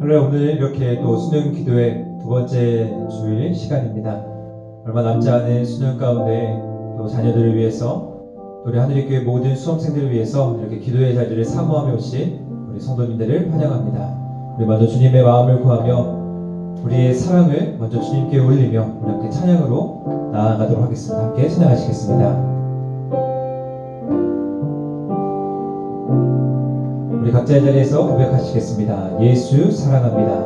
그래 오늘 이렇게 또 수능 기도의 두 번째 주일 시간입니다. 얼마 남지 않은 수능 가운데 또 자녀들을 위해서 또 우리 하늘의 교회 모든 수험생들을 위해서 이렇게 기도의 자리를 사모하며 오신 우리 성도님들을 환영합니다. 우리 먼저 주님의 마음을 구하며 우리의 사랑을 먼저 주님께 올리며 우리 함께 찬양으로 나아가도록 하겠습니다. 함께 찬양하시겠습니다. 우리 각자의 자리에서 고백하시겠습니다. 예수 사랑합니다.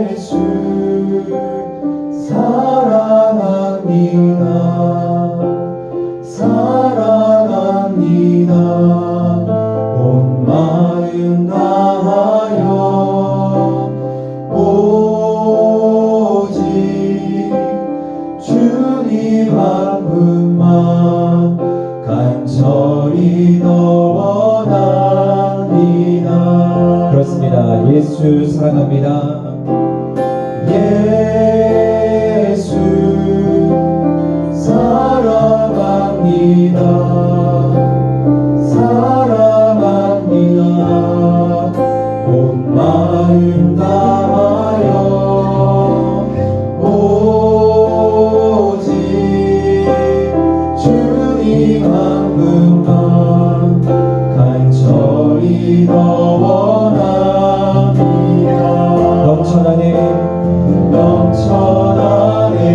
예수 사랑합니다. 사랑합니다. 온 마음 다하여 오직 주님 한 분만 간절히 더 원합니다. 그렇습니다. 예수 사랑합니다. 예수 사랑합니다. 사랑합니다. 온 마음 다하여 오직 주님 한 분만 간절히 더 원합니다. 넘쳐나네 넘쳐나네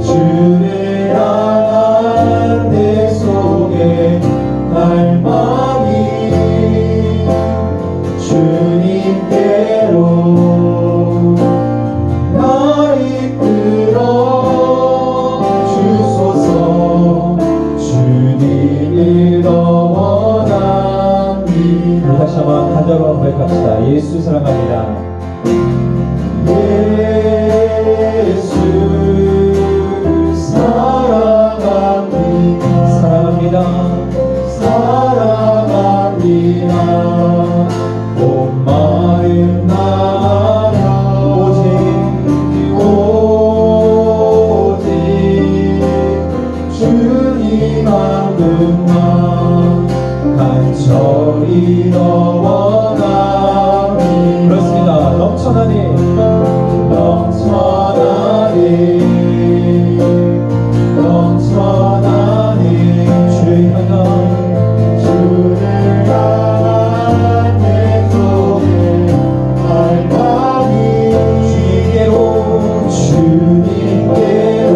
주를 향한 내 속에 갈망이 주님께로 날 이끌어 주소서. 주님을 더 원합니다. 다시 한번 간절히 고백합시다. 예수 사랑합니다. 예수 사랑합니다. 사랑합니다. 사랑합니다. 온 마음 다하여 오직 주님 한 분만 간절히 더 원합니다. 그렇습니다. 넘쳐나네 넘쳐나네 주를 향한 내 속에 갈망이 주님께로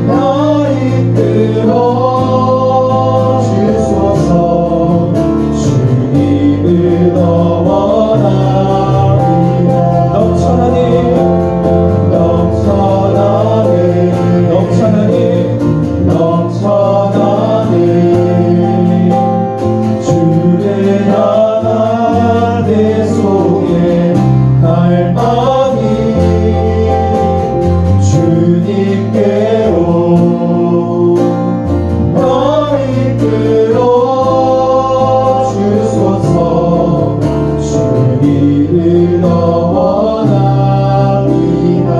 날 이끌어 주소서. 주님을 더 원합니다. 넘쳐나네 주를 향한 내 속에 갈망이 주님께로 날 이끌어 주소서. 주님을 더 원합니다.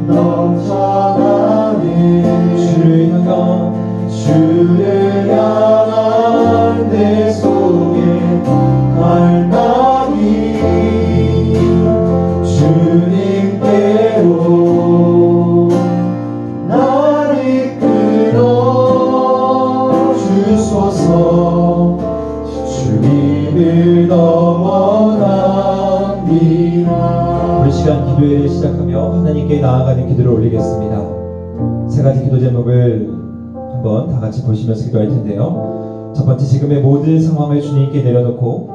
넘쳐나네 주를 향한 내 속에 갈망이 주님께로 날 이끌어 주소서. 주님을 더 원합니다. 우리 시간 기도회를 시작하며 하나님께 나아가는 기도를 올리겠습니다. 세 가지 기도 제목을 한번 다 같이 보시면서 기도할 텐데요. 첫 번째, 지금의 모든 상황을 주님께 내려놓고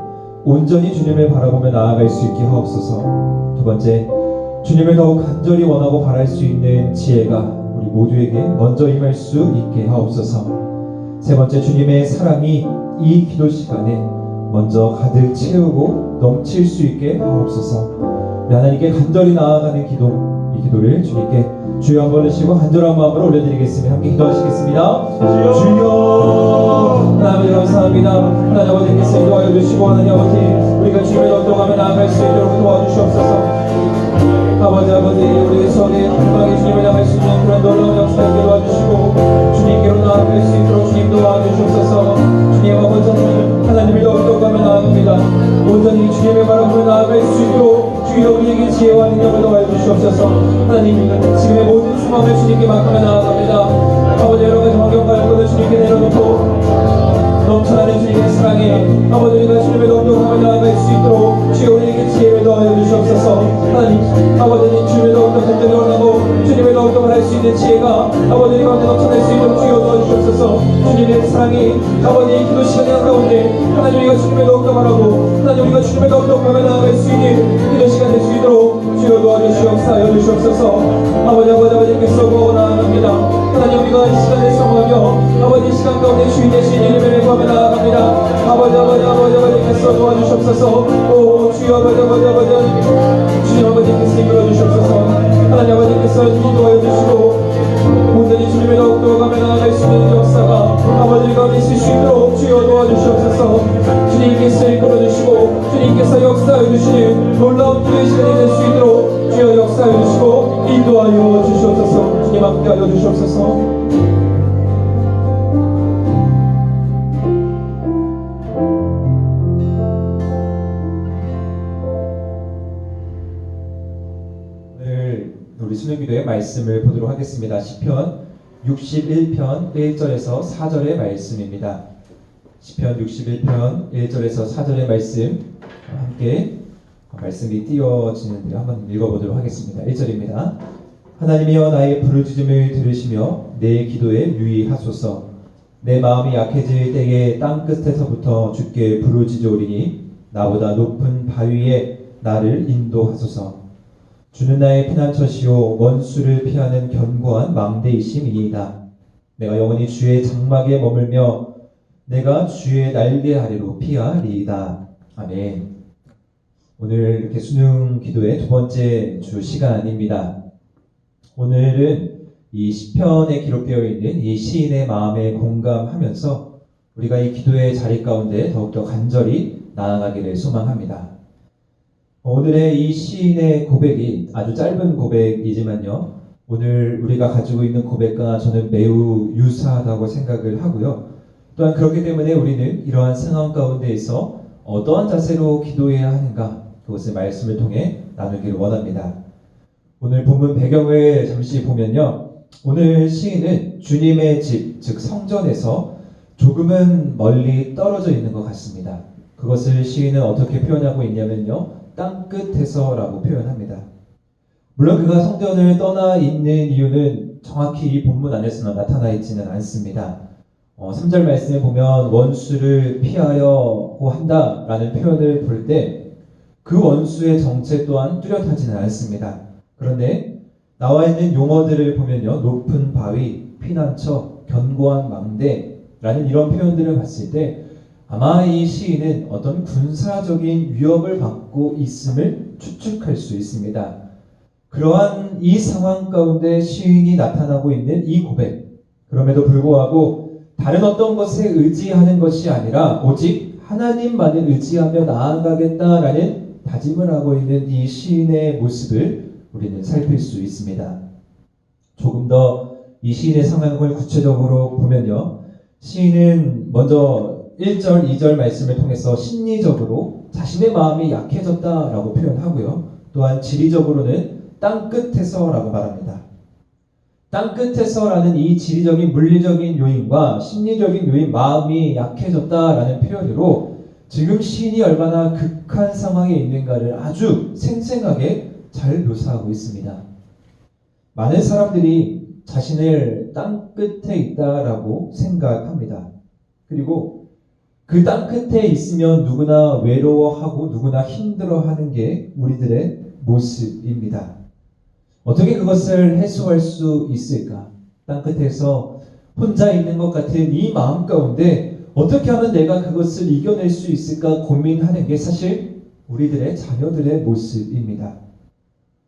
온전히 주님을 바라보며 나아갈 수 있게 하옵소서. 두 번째, 주님을 더욱 간절히 원하고 바랄 수 있는 지혜가 우리 모두에게 먼저 임할 수 있게 하옵소서. 세 번째, 주님의 사랑이 이 기도 시간에 먼저 가득 채우고 넘칠 수 있게 하옵소서. 우리 하나님께 간절히 나아가는 기도, 이 기도를 주님께 주여 한번 하시고 간절한 마음으로 올려드리겠습니다. 함께 기도하시겠습니다. 주여 하나님 아버지 감사합니다. 하나님 아버지께서 인도하여 주시고 하나님 아버지 우리가 주님의 동동하며 나아갈 수 있도록 도와주시옵소서. 아버지 우리 손에 한방에 주님을 향할 수 있는 그런 놀라운 역사에 도와주시고 주님께로 나아갈 수 있도록 주님 도와주시옵소서. 주님 아버지 하나님을 더욱더욱하며 나아갑니다. 온전히 주님의 바람으로 나아갈 수 있도록 주여 우리에게 지혜와 능력을 더하여주시옵소서. 하나님 지금의 모든 상황을 주님께 맡기며 나아갑니다. 아버지 여러가지 환경과 여건을 주님께 내려놓고 넘쳐나는 주님의 사랑에 아버지 우리가 주님의 동동하며 나아갈 수 있도록 주여 우리에게 지혜를 더하여 주시옵소서. 하나님 아버지는 주님의 더욱더 발전을 원하고 주님의 더욱더 할 수 있는 지혜가 아버지 우리 가운데 넘쳐날 수 있도록 주여 도와주시옵소서. 주님의 사랑이 아버지 기도 시간의 한가운데 하나님 우리가 주님의 더욱더 바라고 하나님 우리가 주님의 더욱더 하며 나아갈 수 있는 기도 시간 될 수 있도록 주여 도와주시옵사여 주시옵소서. 아버지께서 구원하옵나이다. 하나님 우리가 이 시간에 사모하며 아버지 이 시간 가운데 주인 되신 이름을 구하며 나아갑니다. 아버지께서 도와주시옵소서. 오 주여 주님 아버지께서 이끌어 주시옵소서. 하나님 아버지께서 인도하여 주시고 온전히 주님의 더욱더 가며 나아갈 수 있는 역사가 아버지 가운데 있을 수 있도록 주여 도와주시옵소서. 주님께서 이끌어 주시고 주님께서 역사해 주시는 놀라운 기도의 시간이 될 수 있도록 주여 역사해 주시고 인도하여 주시옵소서. 주님 함께하여 주시옵소서. 우리 수능기도의 말씀을 보도록 하겠습니다. 시편 61편 1절에서 4절의 말씀입니다. 시편 61편 1절에서 4절의 말씀 함께 말씀이 띄어지는데요. 한번 읽어보도록 하겠습니다. 1절입니다. 하나님이여 나의 부르짖음을 들으시며 내 기도에 유의하소서. 내 마음이 약해질 때에 땅끝에서부터 주께 부르짖으리니 나보다 높은 바위에 나를 인도하소서. 주는 나의 피난처시오 원수를 피하는 견고한 망대이심이니이다. 내가 영원히 주의 장막에 머물며 내가 주의 날개 아래로 피하리이다. 아멘. 오늘 이렇게 수능 기도의 두 번째 주 시간입니다. 오늘은 이 시편에 기록되어 있는 이 시인의 마음에 공감하면서 우리가 이 기도의 자리 가운데 더욱더 간절히 나아가기를 소망합니다. 오늘의 이 시인의 고백이 아주 짧은 고백이지만요. 오늘 우리가 가지고 있는 고백과 저는 매우 유사하다고 생각을 하고요. 또한 그렇기 때문에 우리는 이러한 상황 가운데에서 어떠한 자세로 기도해야 하는가 그것을 말씀을 통해 나누기를 원합니다. 오늘 본문 배경을 잠시 보면요. 오늘 시인은 주님의 집, 즉 성전에서 조금은 멀리 떨어져 있는 것 같습니다. 그것을 시인은 어떻게 표현하고 있냐면요. 땅끝에서라고 표현합니다. 물론 그가 성전을 떠나 있는 이유는 정확히 이 본문 안에서는 나타나 있지는 않습니다. 3절 말씀에 보면 원수를 피하려고 한다라는 표현을 볼 때 그 원수의 정체 또한 뚜렷하지는 않습니다. 그런데 나와 있는 용어들을 보면요. 높은 바위, 피난처, 견고한 망대라는 이런 표현들을 봤을 때 아마 이 시인은 어떤 군사적인 위협을 받고 있음을 추측할 수 있습니다. 그러한 이 상황 가운데 시인이 나타나고 있는 이 고백, 그럼에도 불구하고 다른 어떤 것에 의지하는 것이 아니라 오직 하나님만을 의지하며 나아가겠다라는 다짐을 하고 있는 이 시인의 모습을 우리는 살필 수 있습니다. 조금 더 이 시인의 상황을 구체적으로 보면요. 시인은 먼저 1절, 2절 말씀을 통해서 심리적으로 자신의 마음이 약해졌다라고 표현하고요. 또한 지리적으로는 땅끝에서라고 말합니다. 땅끝에서라는 이 지리적인 물리적인 요인과 심리적인 요인, 마음이 약해졌다라는 표현으로 지금 시인이 얼마나 극한 상황에 있는가를 아주 생생하게 잘 묘사하고 있습니다. 많은 사람들이 자신을 땅끝에 있다라고 생각합니다. 그리고 그 땅끝에 있으면 누구나 외로워하고 누구나 힘들어하는 게 우리들의 모습입니다. 어떻게 그것을 해소할 수 있을까? 땅끝에서 혼자 있는 것 같은 이 마음 가운데 어떻게 하면 내가 그것을 이겨낼 수 있을까 고민하는 게 사실 우리들의 자녀들의 모습입니다.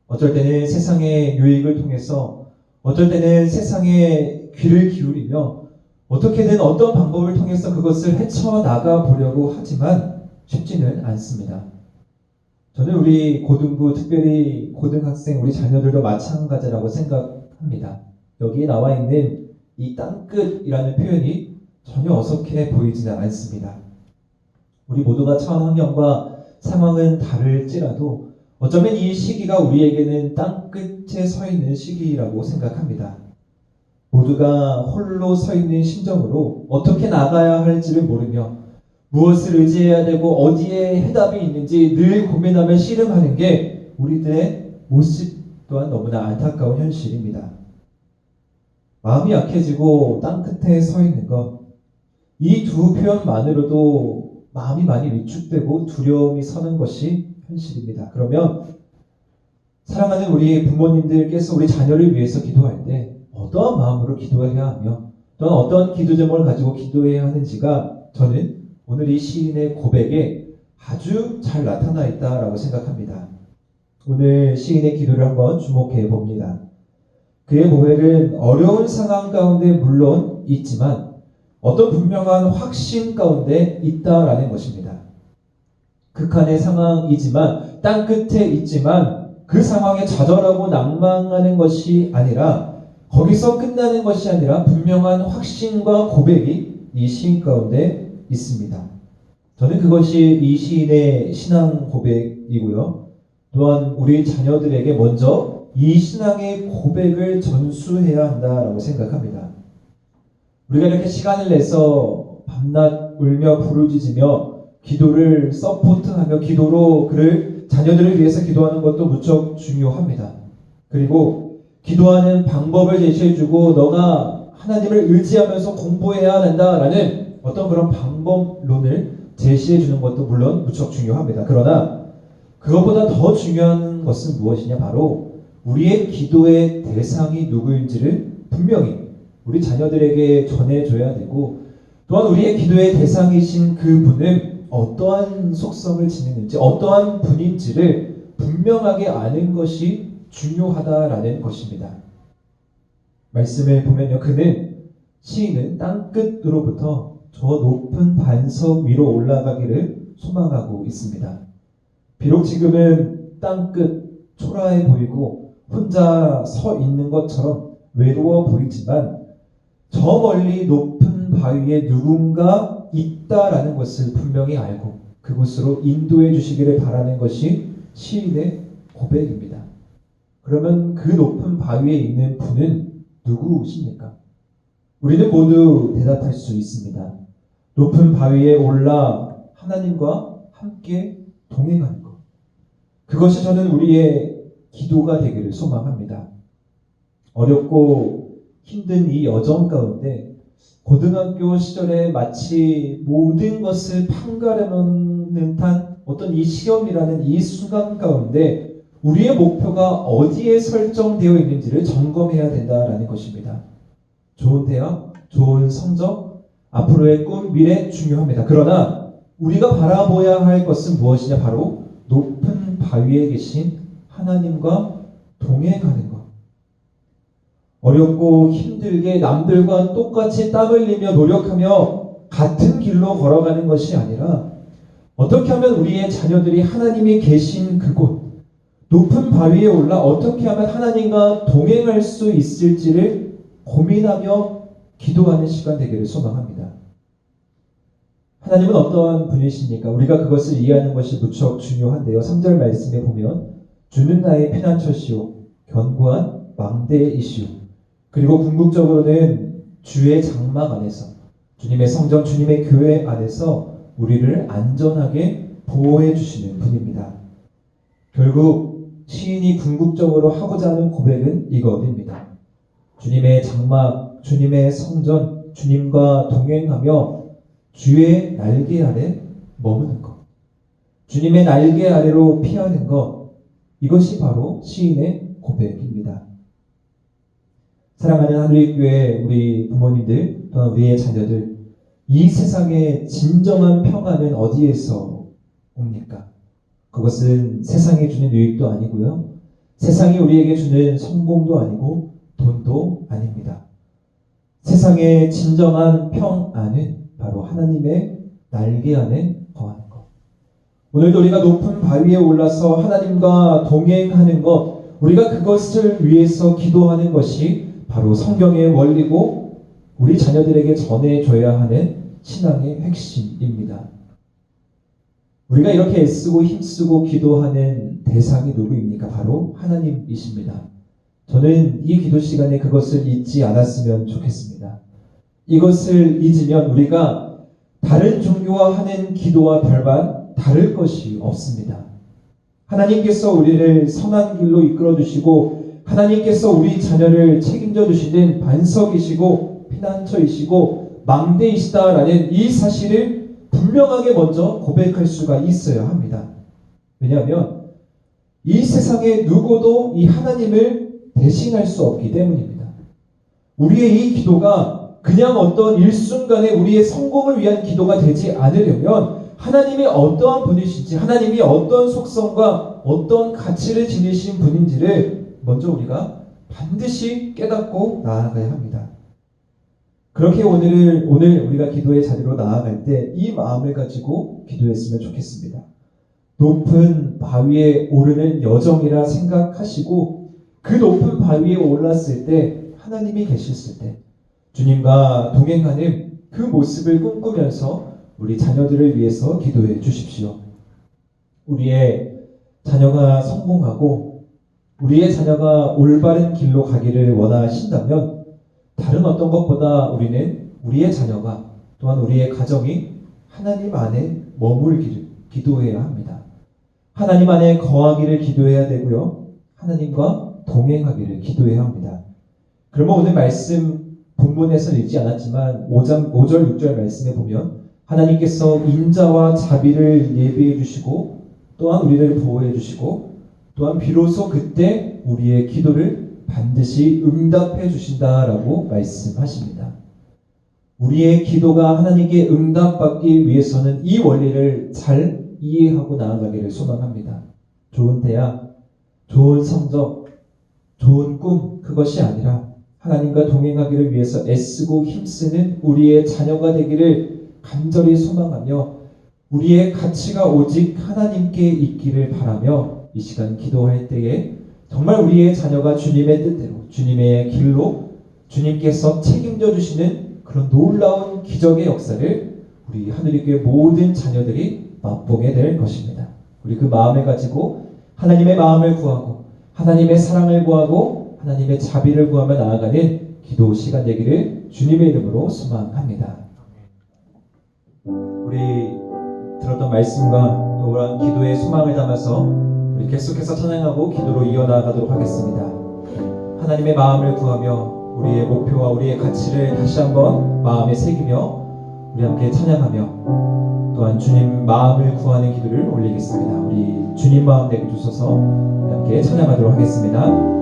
어쩔 때는 세상의 유익을 통해서 어떨 때는 세상에 귀를 기울이며 어떻게든 어떤 방법을 통해서 그것을 헤쳐나가 보려고 하지만 쉽지는 않습니다. 저는 우리 고등부, 특별히 고등학생, 우리 자녀들도 마찬가지라고 생각합니다. 여기에 나와 있는 이 땅끝이라는 표현이 전혀 어색해 보이지는 않습니다. 우리 모두가 처한 환경과 상황은 다를지라도 어쩌면 이 시기가 우리에게는 땅끝에 서 있는 시기라고 생각합니다. 모두가 홀로 서 있는 심정으로 어떻게 나가야 할지를 모르며 무엇을 의지해야 되고 어디에 해답이 있는지 늘 고민하며 씨름하는 게 우리들의 모습 또한 너무나 안타까운 현실입니다. 마음이 약해지고 땅끝에 서 있는 것, 이 두 표현만으로도 마음이 많이 위축되고 두려움이 서는 것이 현실입니다. 그러면 사랑하는 우리 부모님들께서 우리 자녀를 위해서 기도할 때 어떠한 마음으로 기도해야 하며 또한 어떤 기도 제목을 가지고 기도해야 하는지가 저는 오늘 이 시인의 고백에 아주 잘 나타나 있다라고 생각합니다. 오늘 시인의 기도를 한번 주목해 봅니다. 그의 고백은 어려운 상황 가운데 물론 있지만 어떤 분명한 확신 가운데 있다라는 것입니다. 극한의 상황이지만 땅끝에 있지만 그 상황에 좌절하고 낭망하는 것이 아니라 거기서 끝나는 것이 아니라 분명한 확신과 고백이 이 시인 가운데 있습니다. 저는 그것이 이 시인의 신앙 고백이고요. 또한 우리 자녀들에게 먼저 이 신앙의 고백을 전수해야 한다라고 생각합니다. 우리가 이렇게 시간을 내서 밤낮 울며 부르짖으며 기도를 서포트하며 기도로 그를 자녀들을 위해서 기도하는 것도 무척 중요합니다. 그리고 기도하는 방법을 제시해주고 너가 하나님을 의지하면서 공부해야 한다라는 어떤 그런 방법론을 제시해주는 것도 물론 무척 중요합니다. 그러나 그것보다 더 중요한 것은 무엇이냐? 바로 우리의 기도의 대상이 누구인지를 분명히 우리 자녀들에게 전해줘야 되고 또한 우리의 기도의 대상이신 그분은 어떠한 속성을 지니는지 어떠한 분인지를 분명하게 아는 것이 중요하다라는 것입니다. 말씀을 보면요. 시인은 땅끝으로부터 저 높은 반석 위로 올라가기를 소망하고 있습니다. 비록 지금은 땅끝 초라해 보이고 혼자 서 있는 것처럼 외로워 보이지만 저 멀리 높은 바위에 누군가 있다라는 것을 분명히 알고 그곳으로 인도해 주시기를 바라는 것이 시인의 고백입니다. 그러면 그 높은 바위에 있는 분은 누구십니까? 우리는 모두 대답할 수 있습니다. 높은 바위에 올라 하나님과 함께 동행하는 것. 그것이 저는 우리의 기도가 되기를 소망합니다. 어렵고 힘든 이 여정 가운데 고등학교 시절에 마치 모든 것을 판가름하는 듯한 어떤 이 시험이라는 이 순간 가운데 우리의 목표가 어디에 설정되어 있는지를 점검해야 된다라는 것입니다. 좋은 대학, 좋은 성적, 앞으로의 꿈, 미래 중요합니다. 그러나 우리가 바라보아야 할 것은 무엇이냐? 바로 높은 바위에 계신 하나님과 동행하는 것. 어렵고 힘들게 남들과 똑같이 땀 흘리며 노력하며 같은 길로 걸어가는 것이 아니라 어떻게 하면 우리의 자녀들이 하나님이 계신 그곳 높은 바위에 올라 어떻게 하면 하나님과 동행할 수 있을지를 고민하며 기도하는 시간 되기를 소망합니다. 하나님은 어떠한 분이십니까? 우리가 그것을 이해하는 것이 무척 중요한데요. 3절 말씀에 보면 주는 나의 피난처시오 견고한 망대이시오. 그리고 궁극적으로는 주의 장막 안에서 주님의 성전, 주님의 교회 안에서 우리를 안전하게 보호해 주시는 분입니다. 결국 시인이 궁극적으로 하고자 하는 고백은 이것입니다. 주님의 장막, 주님의 성전, 주님과 동행하며 주의 날개 아래 머무는 것. 주님의 날개 아래로 피하는 것. 이것이 바로 시인의 고백입니다. 사랑하는 하늘교회 우리 부모님들 또한 우리의 자녀들, 이 세상의 진정한 평안은 어디에서 옵니까? 그것은 세상이 주는 유익도 아니고요. 세상이 우리에게 주는 성공도 아니고 돈도 아닙니다. 세상의 진정한 평안은 바로 하나님의 날개 안에 거하는 것. 오늘도 우리가 높은 바위에 올라서 하나님과 동행하는 것, 우리가 그것을 위해서 기도하는 것이 바로 성경의 원리고 우리 자녀들에게 전해줘야 하는 신앙의 핵심입니다. 우리가 이렇게 애쓰고 힘쓰고 기도하는 대상이 누구입니까? 바로 하나님이십니다. 저는 이 기도 시간에 그것을 잊지 않았으면 좋겠습니다. 이것을 잊으면 우리가 다른 종교와 하는 기도와 별반 다를 것이 없습니다. 하나님께서 우리를 선한 길로 이끌어 주시고 하나님께서 우리 자녀를 책임져 주시는 반석이시고 피난처이시고 망대이시다라는 이 사실을 분명하게 먼저 고백할 수가 있어야 합니다. 왜냐하면 이 세상에 누구도 이 하나님을 대신할 수 없기 때문입니다. 우리의 이 기도가 그냥 어떤 일순간에 우리의 성공을 위한 기도가 되지 않으려면 하나님이 어떠한 분이신지, 하나님이 어떤 속성과 어떤 가치를 지니신 분인지를 먼저 우리가 반드시 깨닫고 나아가야 합니다. 그렇게 오늘 우리가 기도의 자리로 나아갈 때 이 마음을 가지고 기도했으면 좋겠습니다. 높은 바위에 오르는 여정이라 생각하시고 그 높은 바위에 올랐을 때 하나님이 계셨을 때 주님과 동행하는 그 모습을 꿈꾸면서 우리 자녀들을 위해서 기도해 주십시오. 우리의 자녀가 성공하고 우리의 자녀가 올바른 길로 가기를 원하신다면 다른 어떤 것보다 우리는 우리의 자녀가 또한 우리의 가정이 하나님 안에 머물기를 기도해야 합니다. 하나님 안에 거하기를 기도해야 되고요. 하나님과 동행하기를 기도해야 합니다. 그러면 오늘 말씀 본문에서는 읽지 않았지만 5절 6절 말씀에 보면 하나님께서 인자와 자비를 예비해 주시고 또한 우리를 보호해 주시고 또한 비로소 그때 우리의 기도를 반드시 응답해 주신다라고 말씀하십니다. 우리의 기도가 하나님께 응답받기 위해서는 이 원리를 잘 이해하고 나아가기를 소망합니다. 좋은 대학, 좋은 성적, 좋은 꿈 그것이 아니라 하나님과 동행하기를 위해서 애쓰고 힘쓰는 우리의 자녀가 되기를 간절히 소망하며 우리의 가치가 오직 하나님께 있기를 바라며 이 시간 기도할 때에 정말 우리의 자녀가 주님의 뜻대로 주님의 길로 주님께서 책임져 주시는 그런 놀라운 기적의 역사를 우리 하늘교회 모든 자녀들이 맛보게 될 것입니다. 우리 그 마음을 가지고 하나님의 마음을 구하고 하나님의 사랑을 구하고 하나님의 자비를 구하며 나아가는 기도 시간 되기를 주님의 이름으로 소망합니다. 우리 들었던 말씀과 또한 기도의 소망을 담아서 우리 계속해서 찬양하고 기도로 이어나가도록 하겠습니다. 하나님의 마음을 구하며 우리의 목표와 우리의 가치를 다시 한번 마음에 새기며 우리 함께 찬양하며 또한 주님 마음을 구하는 기도를 올리겠습니다. 우리 주님 마음 내게 주셔서 우리 함께 찬양하도록 하겠습니다.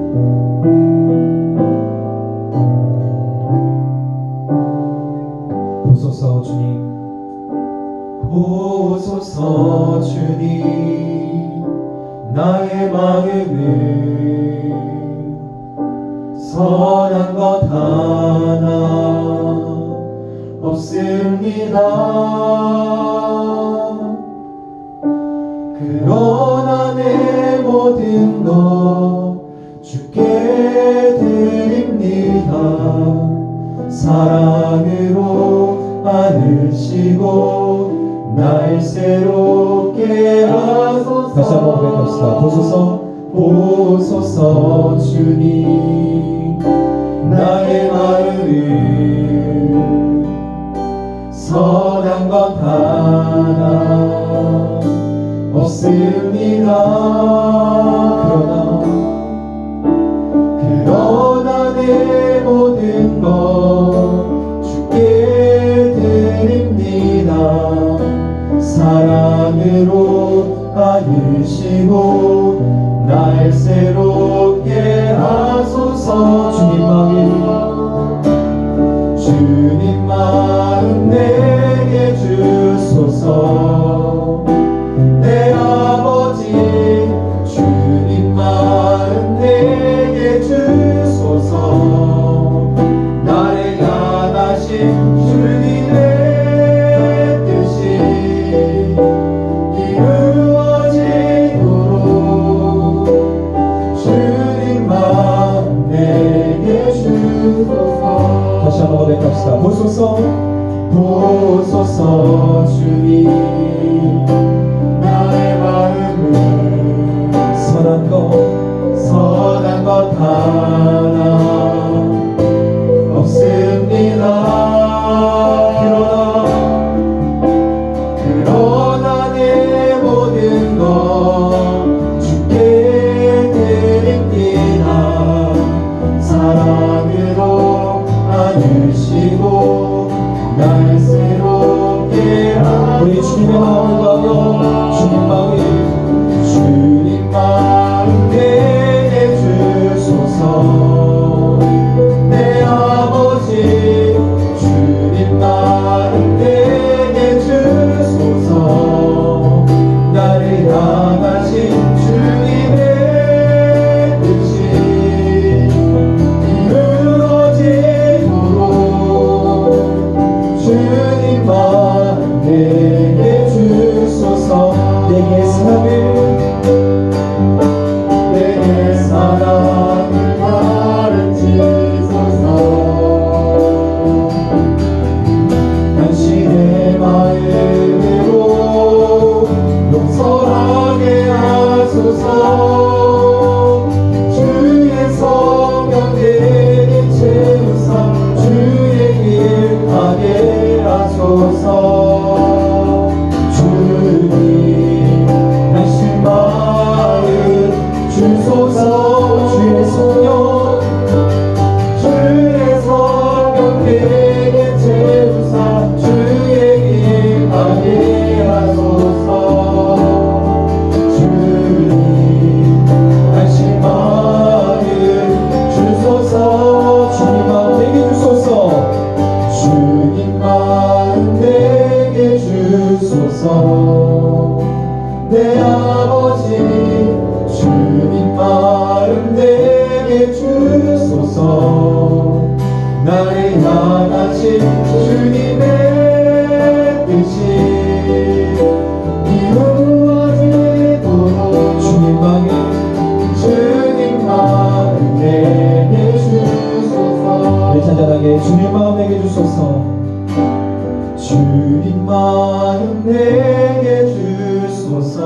보소서 주님, 보소서 주님, 나의 마음을 선한 것 하나 없습니다. 그러나 내 모든 것 주께 드립니다. 사랑으로 안으시고 날 새롭게 하소서. 다시 한번 고백합시다. 보소서 주님, 나의 마음을 선한 것 하나 없습니다. 그러나 내 모든 것 주께 드립니다. 사랑으로 안으시고 날 새롭게 하소서. 주님 마음 내게 주소서. 내 아버지 주님 마음 내게 주소서. 나를 향하신 주님의 뜻이 이루 보소서. 보소서 주님 나의 마음을 선한 것 하나 없습니다. 그러나 내 모든 것 주께 드립니다. 사랑으로 안으시고 날 새롭게 우리 주님의 마음을 구하며 주님 마음 내게 주소서. 내 아버지 주님 마음 내게 주소서. 나를 향하신 주님의 뜻이 이루어지도록 주님 마음 내게 주소서. 내게 사랑을 가르치소서. 당신의 마음으로 용서하게 하소서. 주의 성령 내게 채우사 주의 길 가게 하소서. 주님 당신 마음 주소서. 주의 성령 내게 채우사 주의 길 가게 하소서. 주님 당신 마음 주소서. 주님 마음 내게 주소서. 주님 마음 내게 주소서. 내 아버지 주님 마음 내게 주소서. 나를 향하신 주님의 뜻이 이루어지도록 주님 마음에 주님 마음 내게 주소서. 우리 잔잔하게 주님 마음 내게 주소서. 주님 마음 내게 주소서.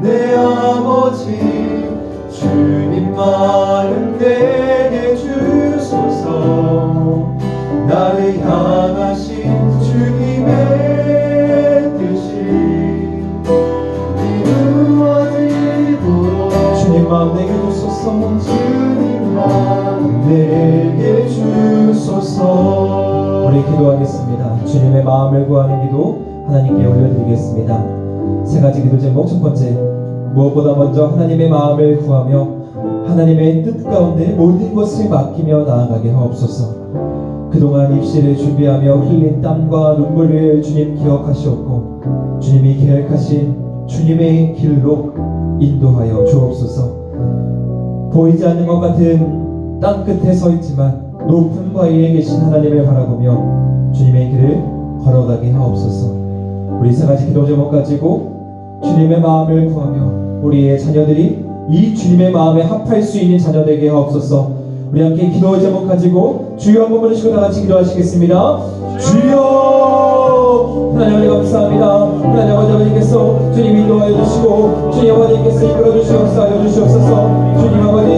내 아버지 주님 마음 내게 주소서. 나를 향하신 주님의 뜻이 이루어지도록 주님 마음 내게 주소서. 주님 마음 내게 주소서. 우리 기도하겠습니다. 주님의 마음을 구하는 기도 하나님께 올려드리겠습니다. 세 가지 기도 제목. 첫 번째, 무엇보다 먼저 하나님의 마음을 구하며 하나님의 뜻 가운데 모든 것을 맡기며 나아가게 하옵소서. 그동안 입시를 준비하며 흘린 땀과 눈물을 주님 기억하시옵고 주님이 계획하신 주님의 길로 인도하여 주옵소서. 보이지 않는 것 같은 땅 끝에 서 있지만 높은 바위에 계신 하나님을 바라보며 주님의 길을 걸어가게 하옵소서. 우리 세 가지 기도 제목 가지고 주님의 마음을 구하며 우리의 자녀들이 이 주님의 마음에 합할 수 있는 자녀 되게 하옵소서. 우리 함께 기도 제목 가지고 주여 한번 부르시고 다 같이 기도하시겠습니다. 주여! 하나님 아버지 감사합니다. 하나님 아버지께서 주님 인도하여 주시고 주님 아버지께서 이끌어 주시고 역사하여 주시옵소서. 주님 아버지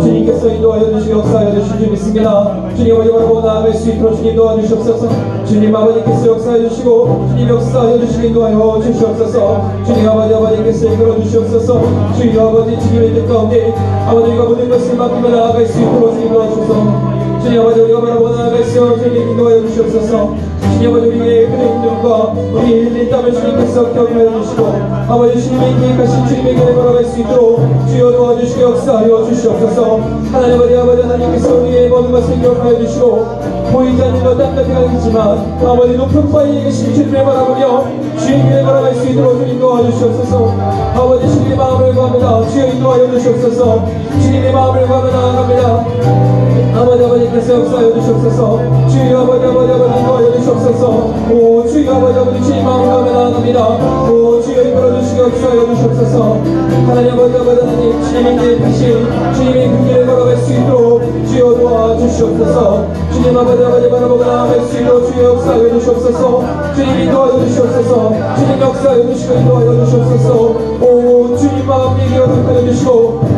주님께서 인도하여 주시고 역사하여 주신 줄 믿습니다. 주님 아버지 바라보고 나아갈 수 있도록 주님 도와주시옵소서. 주님 아버지께서 역사하여 주시고 주님 역사하여 주시고 인도하여 주시옵소서. 주님 아버지께서 이끌어 주시옵소서. 주님 아버지 주님의 뜻 가운데 아버지가 모든 것을 맡기며 나아갈 수 있도록 주님 도와주소서. 주님 아버지 우리가 바라보고 나아갈 수 있도록 주님 인도하여 주시옵소서. 주님 아버지 우리의 그의 힘듦과 우리의 흘린 땀을 주님께서 기억하여 주시고 아버지 주님의 계획하신 주님의 길을 걸어갈 수 있도록 주여 도와주시고 역사하여 주시옵소서. 하나님 아버지 하나님께서 우리의 모든 것을 기억하여 주시고 보이지 않는 것 땅 같은 것이지만 아버지 높은 바위에 계신 주님을 바라보며 주의 길을 걸어갈 수 있도록 주님 도와주시옵소서. 아버지 주님의 마음을 구합니다. 주여 인도하여 주시옵소서. 주님의 마음을 구하며 나아갑니다. 아버지께서 역사하여 주시옵소서. 주여 아버지 인도하여 주시옵소서. 오 주여 아버지 주님 마음을 구하며 나아갑니다. 오 주여 이끌어 주시고 역사하여 주시옵소서. 하나님 아버지 하나님 주님의 계획하신 주님의 그 길을 걸어갈 수 있도록 주여 도와주시옵소서. 주님 아버지 바라보고 나아갈 수 있도록 주의 역사하여 주시옵소서. 주님 인도하여 주시옵소서. 주님 역사하여 주시고 인도하여 주시옵소서. 오 주님 마음 얘기 허락하여 주시고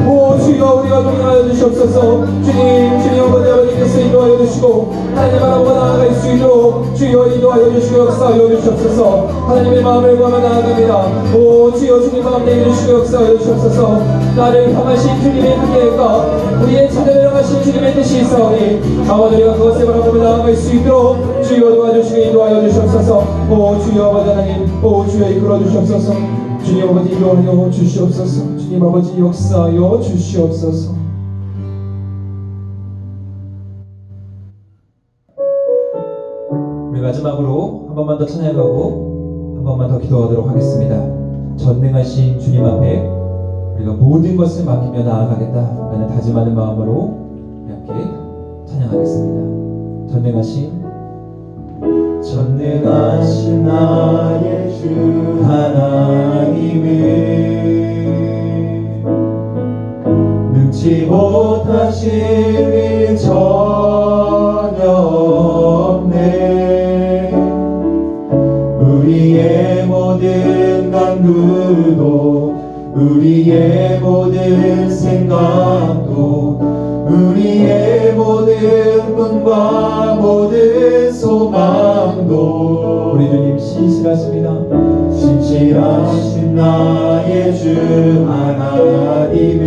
오 주여 우리가 동행하여 주시옵소서. 주님 아버지께서 인도하여 주시고 하나님 바라보고 나아갈 수 있도록 주여 인도하여 주시고 역사하여 주시옵소서. 하나님의 마음을 구하며 나아갑니다. 오 주여 주님 마음 얘기 주시고 역사하여 주시옵소서. 나를 향하신 주님의 계획과 우리의 자녀를 향하신 주님의 뜻이 있사오니 아버지가 그것을 바라보며 나아갈 수 있도록 주여 도와주시고 인도하여 주시옵소서. 오 주여 아버지 하나님 오 주여 이끌어 주시옵소서. 주님 아버지 인도하여 주시옵소서. 주님 아버지 역사하여 주시옵소서. 우리 마지막으로 한 번만 더 찬양하고 한 번만 더 기도하도록 하겠습니다. 전능하신 주님 앞에 우리가 모든 것을 맡기며 나아가겠다라는 다짐하는 마음으로 우리 함께 찬양하겠습니다. 전능하신 나의 주 하나님은 능치 못하실 일 전혀 없네. 우리의 모든 간구도 우리의 모든 생각도 우리의 모든 꿈과 모든 소망도 우리 주님 신실하십니다. 신실하신 나의 주 하나님은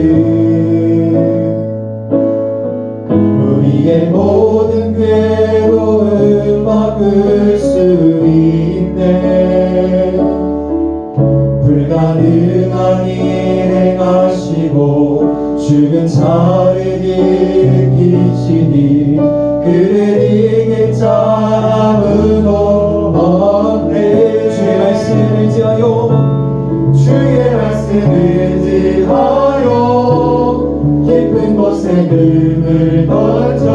우리의 모든 괴로움 막을 수 있네. 불가능한 일 행하시고 죽은 자를 일으키시니 그를 이길 자 아무도 없네. 주의 말씀을 의지하여 주의 말씀을 의지하여 깊은 곳에 금을 던져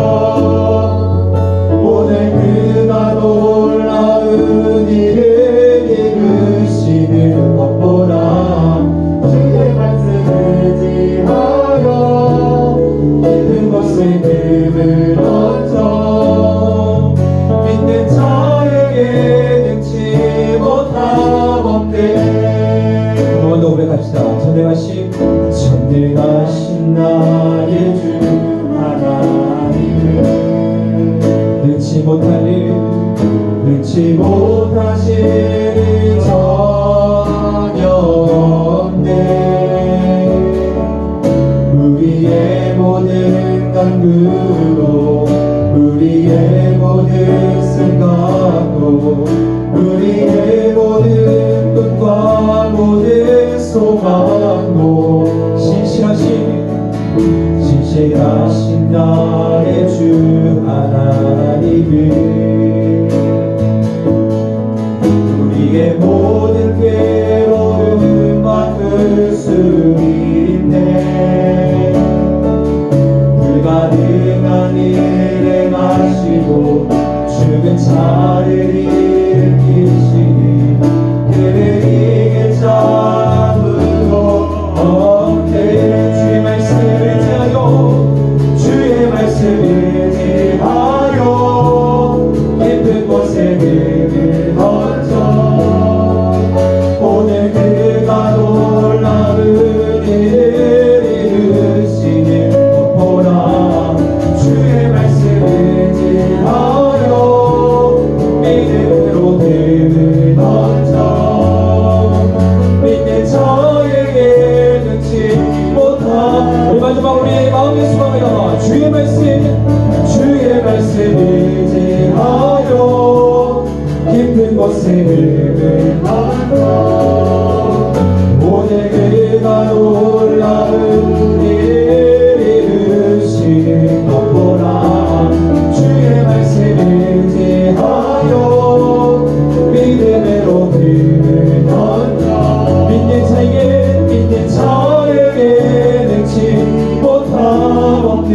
오늘 그가 놀라운 일을 이루시는 것 보라. 주의 말씀을 의지하여 깊은 곳에 금을 던져 믿는 자에게 능치 못함 없네. 한 번 더 고백합시다. 전능하신 나의 주 하나님은 능치 못할 일 능치 못하실 일 전혀 없네. 우리의 모든 간구도 우리의 모든 생각도 우리의 모든 꿈과 모든 소망도 신실하신 나의 주 하나님은 우리의 모든 괴로움 막을 수 있네. 불가능한 일 행하시고 죽은 자를 일으키시니 그를 이길 자 아무도 없네. 주의 말씀을 의지하여 주의 말씀을 의지하여 깊은 곳에 금을 던져 오늘 그가 놀라운 일을 이루시는 것 보라. 주의 말씀을 의지하여 믿음으로 금을 던져 믿는 자에게 능치 못함. 우리 마지막 우리의 마음의 수박을 담아 주의 말씀 의지하여 깊은 곳에 금을 던져 오늘 그가 놀라운 일을 이루시는 것 보라. 주의 말씀을 의지하여 믿음으로 금을 던져 믿는 자에게 능치 못함 없네.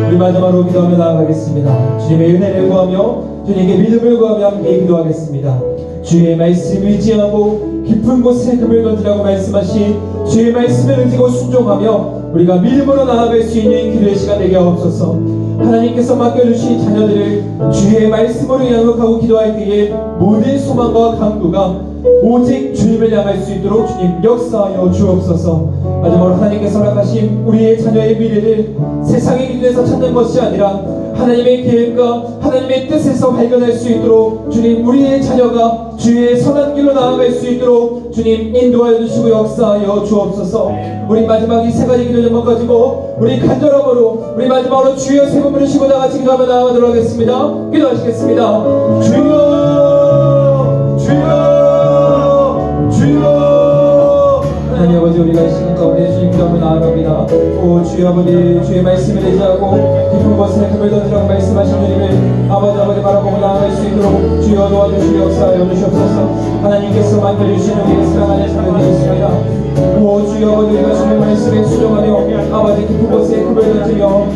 우리 마지막으로 기도하며 나아가겠습니다. 주님의 은혜를 구하며 주님께 믿음을 구하며 함께 기도하겠습니다. 주의 말씀 의지하고 깊은 곳에 금을 던지라고 말씀하신 주의 말씀을 의지고 순종하며 우리가 믿음으로 나아갈 수 있는 기도의 시간 되게 하옵소서. 하나님께서 맡겨주신 자녀들을 주의 말씀으로 양육하고 기도할 때에 모든 소망과 강구가 오직 주님을 향할 수 있도록 주님 역사하여 주옵소서. 마지막으로 하나님께서 허락하신 우리의 자녀의 미래를 세상의 기준에서 찾는 것이 아니라 하나님의 계획과 하나님의 뜻에서 발견할 수 있도록 주님 우리의 자녀가 주의 선한 길로 나아갈 수 있도록 주님 인도하여 주시고 역사하여 주옵소서. 우리 마지막 이 세 가지 기도 제목 가지고 우리 간절함으로 우리 마지막으로 주여 세 번 부르시고 다같이 기도하며 나아가도록 하겠습니다. 기도하시겠습니다. 주여 주여 주여. 하나님 아버지, 우리가 이 시간 가운데 주님 기도하며 나아갑니다. 오 주여 아버지, 주의 말씀을 의지하고 깊은 곳에 금을 던지라고 말씀하신 주님을 아버지 바라보고 나아갈 수 있도록 주여 도와주시고 역사하여 주시옵소서. 하나님께서 만들어주신 우리의 사랑하는 자녀들이 있습니다. 오 주여 아버지, 우리가 주의 말씀에 수정하며 아버지 깊은 곳에 금을 던지며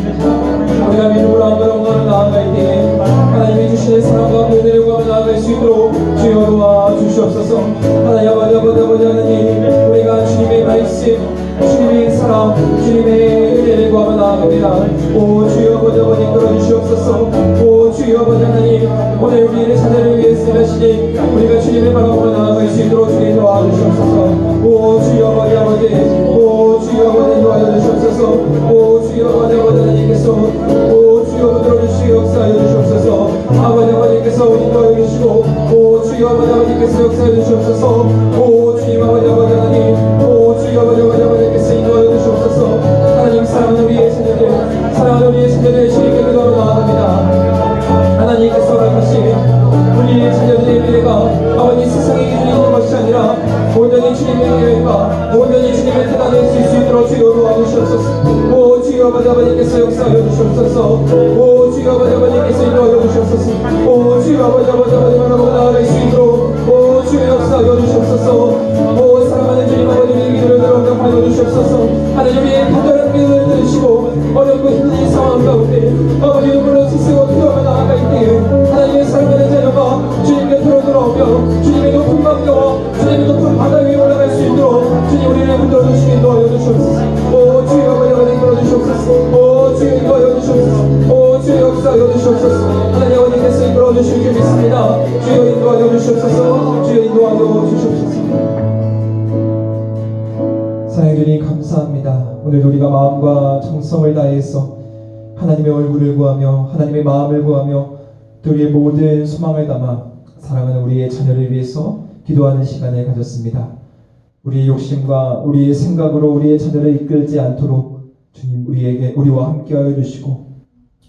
우리가 믿음으로 한 걸음 나아갈 때에 하나님이 주시는 사랑과 은혜를 구하며 나아갈 수 있도록 주여 도와주시옵소서. 하나님 아버지 하나님, 우리가 주님의 말씀, 주님의 사랑, 주님의 은혜를 구하며 나아갑니다. 오 주여 아버지 끌어주시옵소서. 오 주여 아버지 하나님, 오늘 우리의 자녀를 위해서 하시니 우리가 주님의 바라보며 나아갈 수 있도록 주님 도와주시옵소서. 오 주여 아버지 오 주여 아버지 도와주시옵소서. 오 주여 아버지 하나님께서 오 주여 들어주시고 역사하여 주시옵소서. 아버지께서 인도하여 주시고 오 주여 아버지께서 역사하여 주시옵소서. 오 주님 아버지 하나님, 오 주여 아버지께서 인도하여 주시옵소서. 하나님 사랑하는 우리의 자녀들, 사랑하는 우리의 자녀들 주님께 기도하러 나아갑니다. 하나님께서 허락하신 우리의 자녀들의 미래가 아버지 세상의 기준이 있는 것이 아니라 온전히 주님의 계획과 온전히 주님의 뜻 안에 있을 수 있도록 주여 도와주시옵소서. 오 주여 아버지께서 역사하여 주시옵소서. 오 주여 아버지께서 인도하여 주시옵소서. 오 주여 아버지바라보고 나아갈 수 있도록 오 주여 역사하여 주시옵소서. 오 사랑하는 주님 아버지, 우리의 기도를 들어가하여 주시옵소서. 하나님의 간절한 기도를 들으시고 어렵고 힘든 이 상황 가운데 아버지 눈물로 지새고 기도하며 나아갈 때에 하나님의 사랑하는 자녀가 주님 곁으로 돌아오며 주님의 높은 광야와 주님의 높은 바다 위에 올라갈 수 있도록 주님 우리를 흔들어 주시기 도와여 주시옵소서. 오 주여 아버지 인도하여 주시옵소서. 오 주여 인도하여 주시옵소서. 오 주여 역사하여 주시옵소서. 하나님 아버지께서 인도하여 주실 줄 믿습니다. 주여 인도하여 주시옵소서. 주여 인도하여 주시옵소서. 사랑해 주님 감사합니다. 오늘 우리가 마음과 정성을 다해서 하나님의 얼굴을 구하며 하나님의 마음을 구하며 또 우리의 모든 소망을 담아 사랑하는 우리의 자녀를 위해서 기도하는 시간을 가졌습니다. 우리의 욕심과 우리의 생각으로 우리의 자녀를 이끌지 않도록 주님 우리와 함께하여 주시고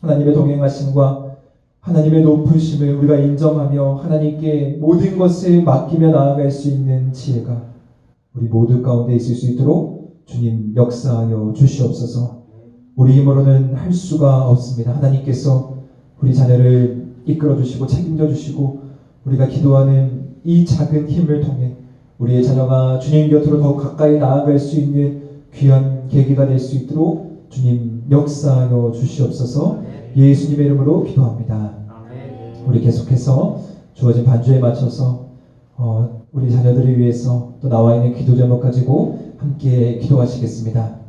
하나님의 동행하심과 하나님의 높으심을 우리가 인정하며 하나님께 모든 것을 맡기며 나아갈 수 있는 지혜가 우리 모두 가운데 있을 수 있도록 주님 역사하여 주시옵소서. 우리 힘으로는 할 수가 없습니다. 하나님께서 우리 자녀를 이끌어 주시고 책임져 주시고 우리가 기도하는 이 작은 힘을 통해 우리의 자녀가 주님 곁으로 더욱 가까이 나아갈 수 있는 귀한 계기가 될 수 있도록 주님 역사하여 주시옵소서. 예수님의 이름으로 기도합니다. 우리 계속해서 주어진 반주에 맞춰서 우리 자녀들을 위해서 또 나와 있는 기도 제목 가지고 함께 기도하시겠습니다.